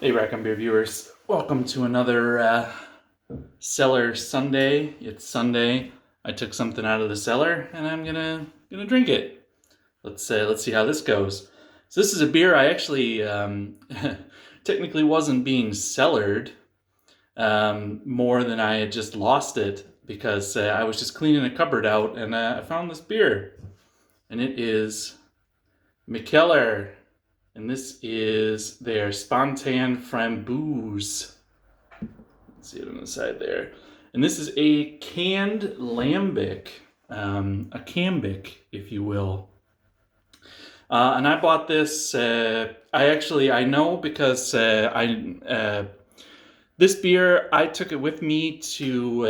Hey, Rack on Beer viewers. Welcome to another Cellar Sunday. It's Sunday. I took something out of the cellar and I'm gonna drink it. Let's see how this goes. So this is a beer I actually technically wasn't being cellared more than I had just lost it because I was just cleaning a cupboard out and I found this beer, and it is Mikkeller. And this is their Spontanframboos. Let's see it on the side there. And this is a canned lambic, a cambic, if you will. And I bought this. I know because this beer, I took it with me to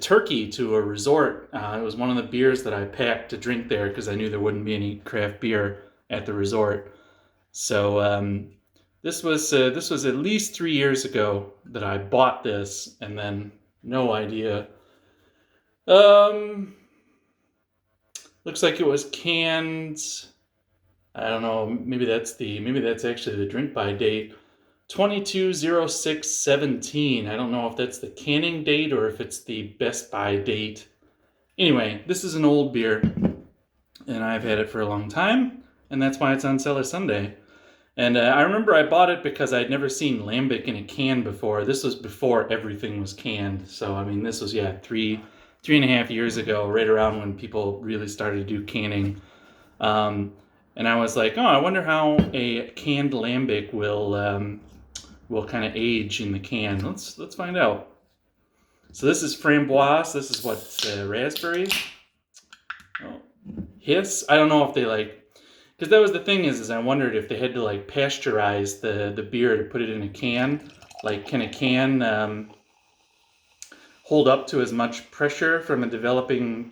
Turkey, to a resort. It was one of the beers that I packed to drink there because I knew there wouldn't be any craft beer at the resort. So this was at least 3 years ago that I bought this, and then no idea. Looks like it was canned. I don't know. Maybe that's actually the drink by date. 22/06/17. I don't know if that's the canning date or if it's the best by date. Anyway, this is an old beer, and I've had it for a long time, and that's why it's on Cellar Sunday. And I remember I bought it because I'd never seen lambic in a can before. This was before everything was canned. So, I mean, this was, 3.5 years ago, right around when people really started to do canning. And I was like, oh, I wonder how a canned lambic will kind of age in the can. Let's find out. So this is framboise. This is what, raspberry. Oh, hiss. I don't know if they because that was the thing is I wondered if they had to pasteurize the beer to put it in a can. Like, can a can hold up to as much pressure from a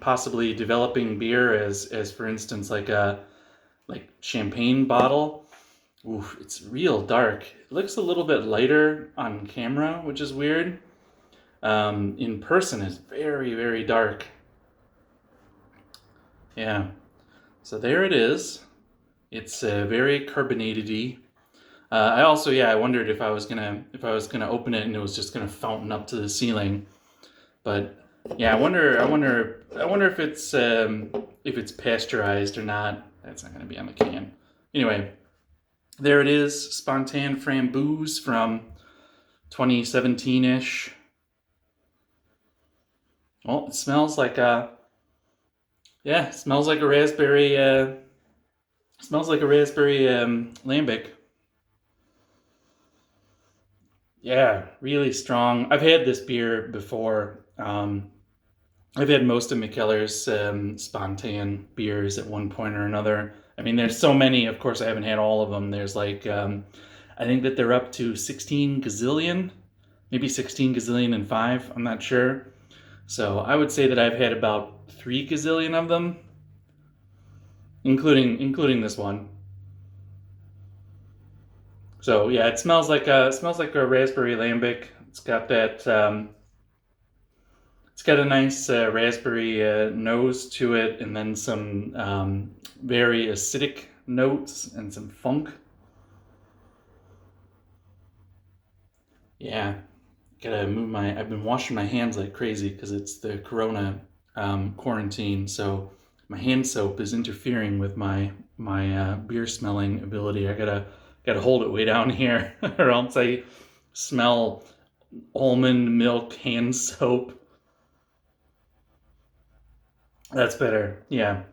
possibly developing beer as for instance like a champagne bottle? Oof, it's real dark. It looks a little bit lighter on camera, which is weird. In person, it's very, very dark. Yeah. So there it is. It's very carbonated-y. I also, I wondered if I was gonna open it and it was just gonna fountain up to the ceiling. But yeah, I wonder if it's pasteurized or not. That's not gonna be on the can. Anyway. There it is, Spontanframboos from 2017-ish. Oh, it smells like a raspberry. Smells like a raspberry lambic. Yeah, really strong. I've had this beer before. I've had most of Mikkeller's Spontan beers at one point or another. I mean, there's so many. Of course, I haven't had all of them. There's I think that they're up to 16 gazillion, maybe 16 gazillion and 5. I'm not sure. So I would say that I've had about 3 gazillion of them, including this one. So yeah, it smells like a raspberry lambic. It's got that. It's got a nice raspberry nose to it, and then some very acidic notes and some funk. Yeah, gotta move I've been washing my hands like crazy because it's the Corona quarantine, so my hand soap is interfering with my beer smelling ability. I gotta hold it way down here, or else I smell almond milk hand soap. That's better. Yeah.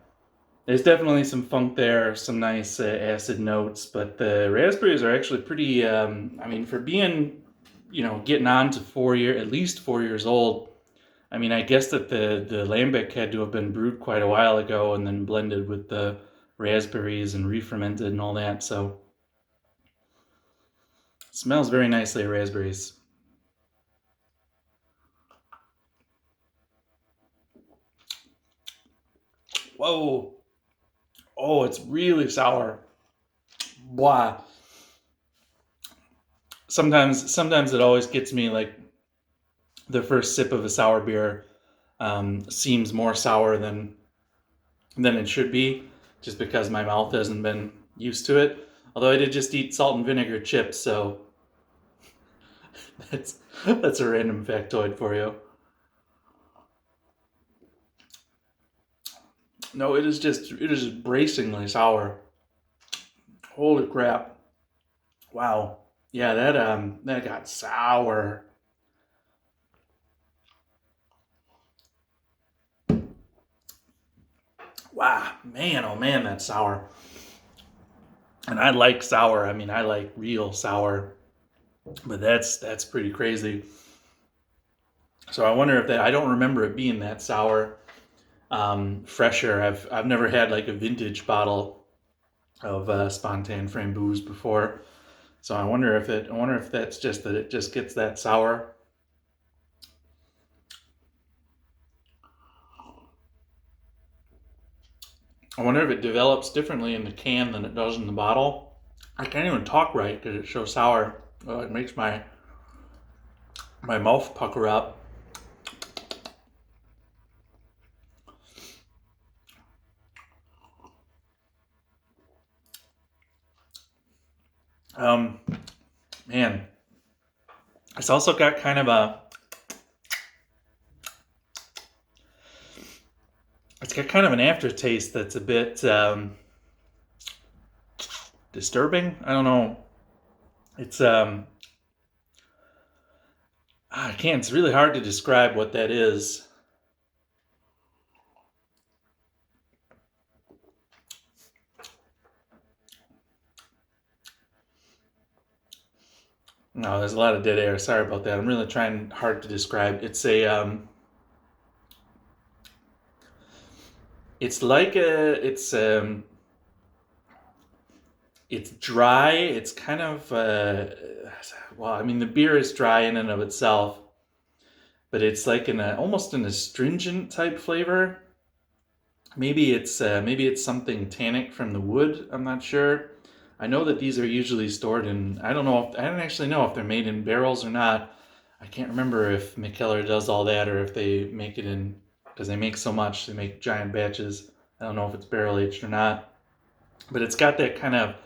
There's definitely some funk there, some nice acid notes, but the raspberries are actually pretty, I mean, for being, getting on to at least 4 years old. I mean, I guess that the lambic had to have been brewed quite a while ago and then blended with the raspberries and re-fermented and all that, so it smells very nicely of raspberries. Whoa. Oh, it's really sour. Blah. Sometimes it always gets me, like, the first sip of a sour beer seems more sour than it should be. just because my mouth hasn't been used to it. Although I did just eat salt and vinegar chips, so that's a random factoid for you. No, it is just bracingly sour. Holy crap! Wow, yeah, that got sour. Wow, man, oh man, that's sour. And I like sour. I mean, I like real sour, but that's pretty crazy. So I wonder if that. I don't remember it being that sour. Fresher. I've never had like a vintage bottle of Spontanframboos before, so I wonder if it. I wonder if that's just that it just gets that sour. I wonder if it develops differently in the can than it does in the bottle. I can't even talk right because it's so sour. It makes my mouth pucker up. Man, it's also got kind of a. It's got kind of an aftertaste that's a bit disturbing. I don't know. It's I can't. It's really hard to describe what that is. No, there's a lot of dead air. Sorry about that. I'm really trying hard to describe. It's like it's dry. It's kind of well, I mean the beer is dry in and of itself, but it's like almost an astringent type flavor. Maybe it's something tannic from the wood. I'm not sure. I know that these are usually stored in. I don't actually know if they're made in barrels or not. I can't remember if Mikkeller does all that or if they make it in, because they make so much. They make giant batches. I don't know if it's barrel aged or not, but it's got that kind of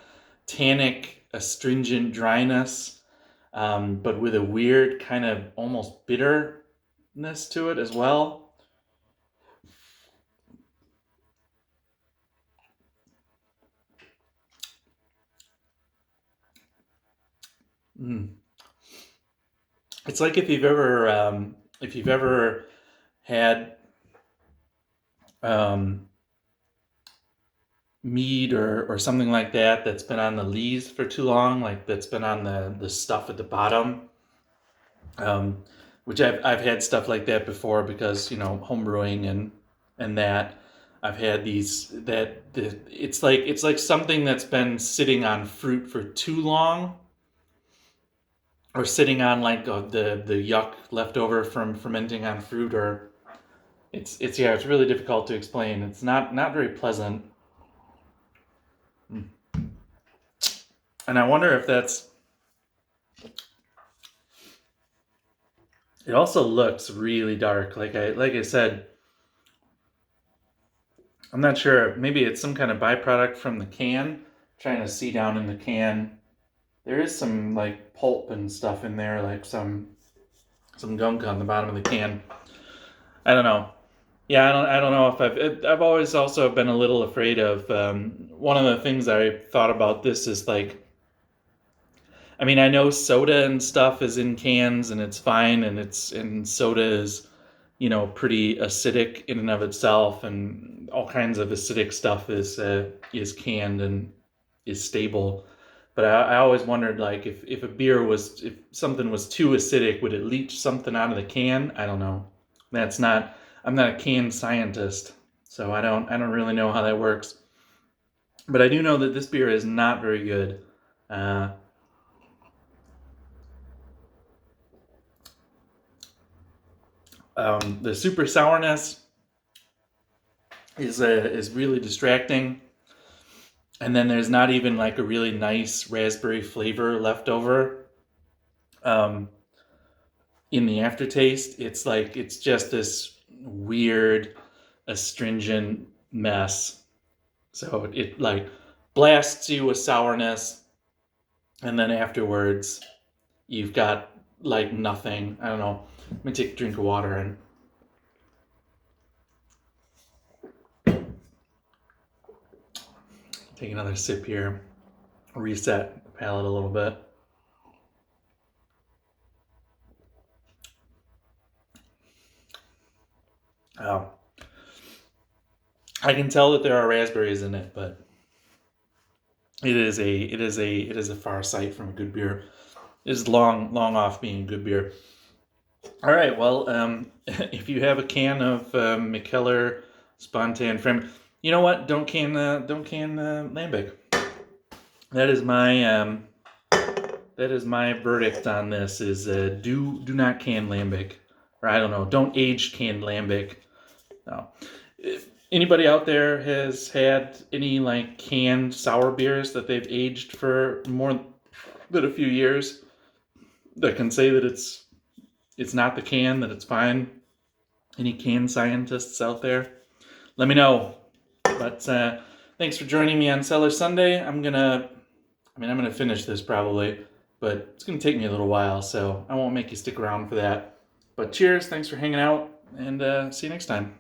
tannic, astringent dryness, but with a weird kind of almost bitterness to it as well. Mm. It's like if you've ever had um, mead or something like that that's been on the lees for too long, like that's been on the stuff at the bottom. Um, which I've had stuff like that before because home brewing and that I've had it's like something that's been sitting on fruit for too long or sitting on like the yuck left over from fermenting on fruit, or it's really difficult to explain. It's not very pleasant. And I wonder if that's. It also looks really dark. Like I said, I'm not sure. Maybe it's some kind of byproduct from the can. I'm trying to see down in the can. There is some like pulp and stuff in there, like some gunk on the bottom of the can. I don't know. Yeah, I don't know if I've always also been a little afraid of. One of the things I thought about this is like, I mean, I know soda and stuff is in cans and it's fine, and soda is, pretty acidic in and of itself, and all kinds of acidic stuff is canned and is stable. But I always wondered, like, if something was too acidic, would it leach something out of the can? I don't know. That's not. I'm not a can scientist, so I don't really know how that works. But I do know that this beer is not very good. Uh, the super sourness is really distracting, and then there's not even like a really nice raspberry flavor left over um, in the aftertaste. It's just this weird astringent mess. So it like blasts you with sourness, and then afterwards you've got like nothing. I don't know. Let me take a drink of water and take another sip here. Reset the palate a little bit. Oh, I can tell that there are raspberries in it, but it is a far sight from a good beer. It is long off being a good beer. All right, well, if you have a can of Mikkeller Spontanframboos, you know what? Don't can lambic. That is my verdict on this. Is do not can lambic, or I don't know. Don't age canned lambic. No. If anybody out there has had any like canned sour beers that they've aged for more than a few years, that can say that it's not the can, that it's fine. Any can scientists out there, let me know. But thanks for joining me on Cellar Sunday. I'm gonna finish this probably, but it's gonna take me a little while, so I won't make you stick around for that. But cheers, thanks for hanging out, and see you next time.